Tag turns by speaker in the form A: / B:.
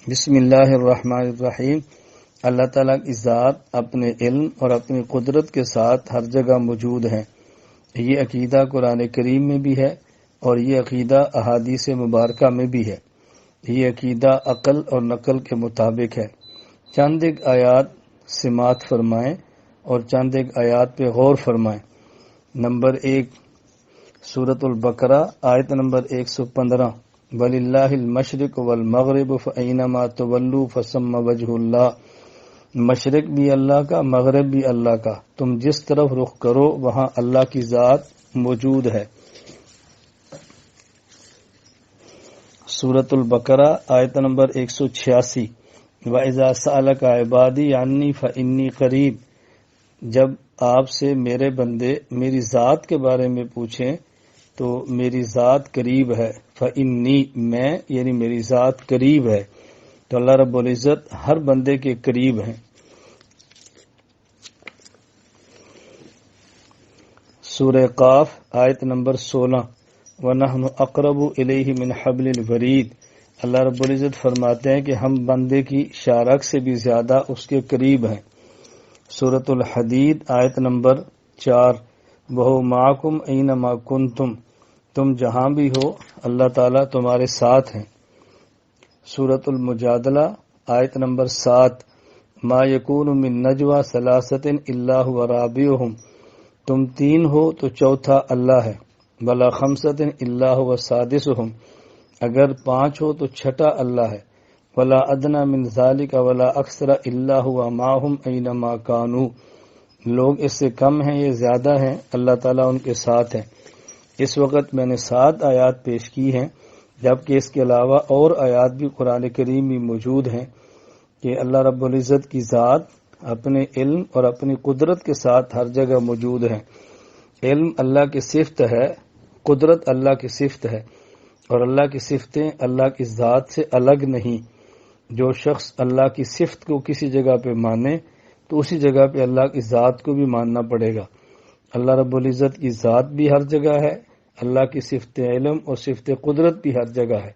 A: بسم اللہ الرحمن الرحیم۔ اللہ تعالیٰ کی ذات اپنے علم اور اپنی قدرت کے ساتھ ہر جگہ موجود ہیں۔ یہ عقیدہ قرآن کریم میں بھی ہے اور یہ عقیدہ احادیث مبارکہ میں بھی ہے۔ یہ عقیدہ عقل اور نقل کے مطابق ہے۔ چند ایک آیات سماعت فرمائیں اور چند ایک آیات پہ غور فرمائیں۔ نمبر 1 سورۃ البقرہ آیت نمبر 115، وَلِلَّهِ الْمَشْرِقُ وَالْمَغْرِبُ فَأَيْنَمَا تُوَلُّوا فَثَمَّ وَجْهُ اللَّهِ۔ مشرق بھی اللہ کا، مغرب بھی اللہ کا، تم جس طرف رخ کرو وہاں اللہ کی ذات موجود ہے۔ سورۃ البقرہ آیت نمبر 186، وَإِذَا سَأَلَكَ عِبَادِي عَنِّي فَإِنِّي قَرِيبٌ۔ جب آپ سے میرے بندے میری ذات کے بارے میں پوچھیں تو میری ذات قریب ہے۔ فَإِنِّي میں یعنی میری ذات قریب ہے، تو اللہ رب العزت ہر بندے کے قریب ہیں۔ سورہ قاف آیت نمبر 16، وَنَحْنُ أَقْرَبُ إِلَيْهِ مِنْ حَبْلِ الْوَرِيدِ۔ اللہ رب العزت فرماتے ہیں کہ ہم بندے کی شارک سے بھی زیادہ اس کے قریب ہیں۔ سورۃ الحدید آیت نمبر 4، وَهُوَ مَعَكُمْ أَيْنَمَا كُنْتُمْ۔ تم جہاں بھی ہو اللہ تعالیٰ تمہارے ساتھ ہیں۔ سورۃ المجادلہ آیت نمبر 7، ما یکون من نجوى ثلاثۃ الا هو رابعهم۔ تم 3 ہو تو چوتھا اللہ ہے۔ ولا خمسۃ الا هو سادسهم۔ اگر 5 ہو تو چھٹا اللہ ہے۔ ولا ادنى من ذلك ولا اکثر الا هو معهم اينما كانوا۔ لوگ اس سے کم ہیں یا زیادہ ہیں، اللہ تعالیٰ ان کے ساتھ ہیں۔ اس وقت میں نے 7 آیات پیش کی ہیں، جبکہ اس کے علاوہ اور آیات بھی قرآن کریم میں موجود ہیں کہ اللہ رب العزت کی ذات اپنے علم اور اپنی قدرت کے ساتھ ہر جگہ موجود ہے۔ علم اللہ کی صفت ہے، قدرت اللہ کی صفت ہے، اور اللہ کی صفتیں اللہ کی ذات سے الگ نہیں۔ جو شخص اللہ کی صفت کو کسی جگہ پہ مانے تو اسی جگہ پہ اللہ کی ذات کو بھی ماننا پڑے گا۔ اللہ رب العزت کی ذات بھی ہر جگہ ہے، اللہ کی صفت علم اور صفت قدرت بھی ہر جگہ ہے۔